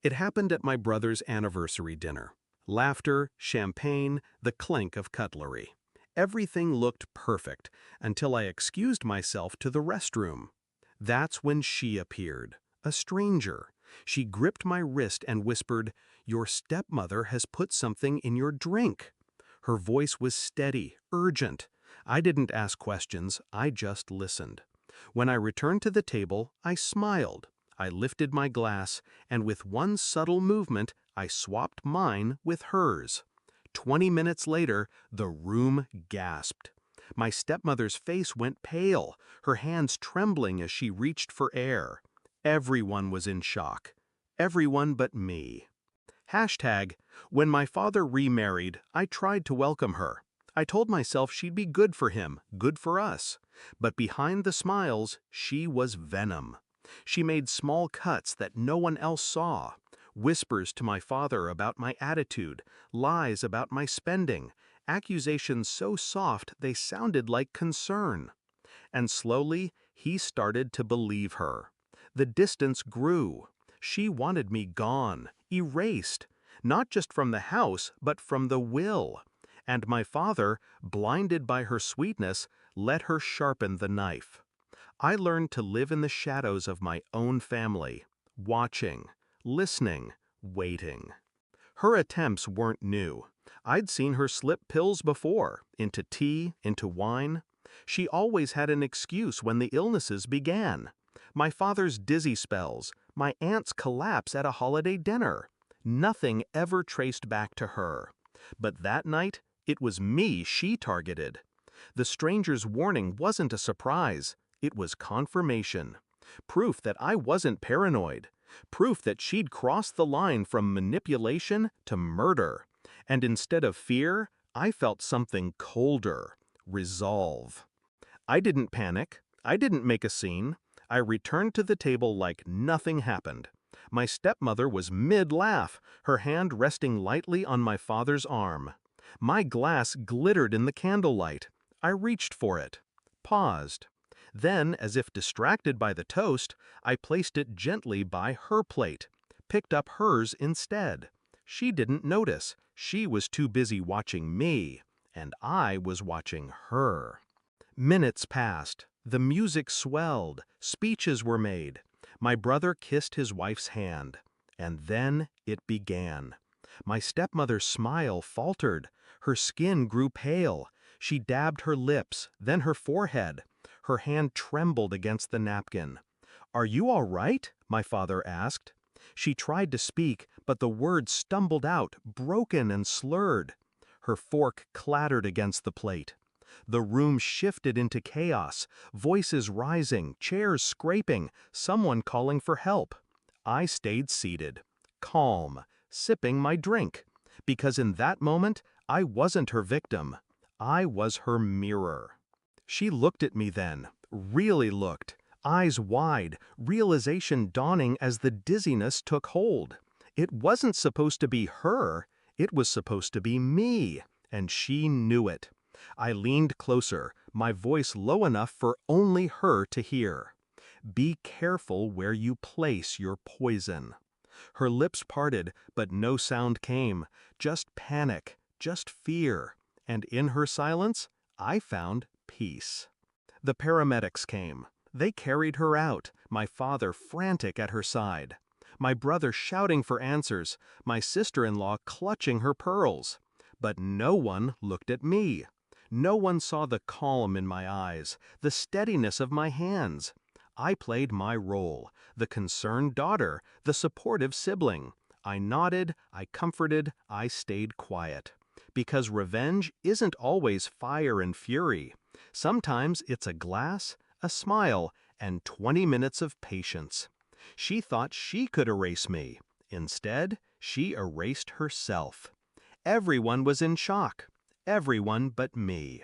It happened at my brother's anniversary dinner. Laughter, champagne, the clink of cutlery. Everything looked perfect until I excused myself to the restroom. That's when she appeared, a stranger. She gripped my wrist and whispered, "Your stepmother has put something in your drink." Her voice was steady, urgent. I didn't ask questions, I just listened. When I returned to the table, I smiled. I lifted my glass, and with one subtle movement, I swapped mine with hers. 20 minutes later, the room gasped. My stepmother's face went pale, her hands trembling as she reached for air. Everyone was in shock. Everyone but me. Hashtag, when my father remarried, I tried to welcome her. I told myself she'd be good for him, good for us. But behind the smiles, she was venom. She made small cuts that no one else saw. Whispers to my father about my attitude, lies about my spending, accusations so soft they sounded like concern. And slowly, he started to believe her. The distance grew. She wanted me gone, erased, not just from the house, but from the will. And my father, blinded by her sweetness, let her sharpen the knife. I learned to live in the shadows of my own family, watching, listening, waiting. Her attempts weren't new. I'd seen her slip pills before, into tea, into wine. She always had an excuse when the illnesses began. My father's dizzy spells, my aunt's collapse at a holiday dinner. Nothing ever traced back to her. But that night, it was me she targeted. The stranger's warning wasn't a surprise. It was confirmation. Proof that I wasn't paranoid. Proof that she'd crossed the line from manipulation to murder. And instead of fear, I felt something colder. Resolve. I didn't panic. I didn't make a scene. I returned to the table like nothing happened. My stepmother was mid-laugh, her hand resting lightly on my father's arm. My glass glittered in the candlelight. I reached for it. Paused. Then, as if distracted by the toast, I placed it gently by her plate, picked up hers instead. She didn't notice. She was too busy watching me, and I was watching her. Minutes passed. The music swelled. Speeches were made. My brother kissed his wife's hand. And then it began. My stepmother's smile faltered. Her skin grew pale. She dabbed her lips, then her forehead. Her hand trembled against the napkin. "Are you all right?" my father asked. She tried to speak, but the words stumbled out, broken and slurred. Her fork clattered against the plate. The room shifted into chaos, voices rising, chairs scraping, someone calling for help. I stayed seated, calm, sipping my drink, because in that moment, I wasn't her victim. I was her mirror. She looked at me then, really looked, eyes wide, realization dawning as the dizziness took hold. It wasn't supposed to be her, it was supposed to be me, and she knew it. I leaned closer, my voice low enough for only her to hear. "Be careful where you place your poison." Her lips parted, but no sound came, just panic, just fear, and in her silence, I found peace. The paramedics came. They carried her out, my father frantic at her side. My brother shouting for answers, my sister-in-law clutching her pearls. But no one looked at me. No one saw the calm in my eyes, the steadiness of my hands. I played my role, the concerned daughter, the supportive sibling. I nodded, I comforted, I stayed quiet. Because revenge isn't always fire and fury. Sometimes it's a glass, a smile, and 20 minutes of patience. She thought she could erase me. Instead, she erased herself. Everyone was in shock. Everyone but me.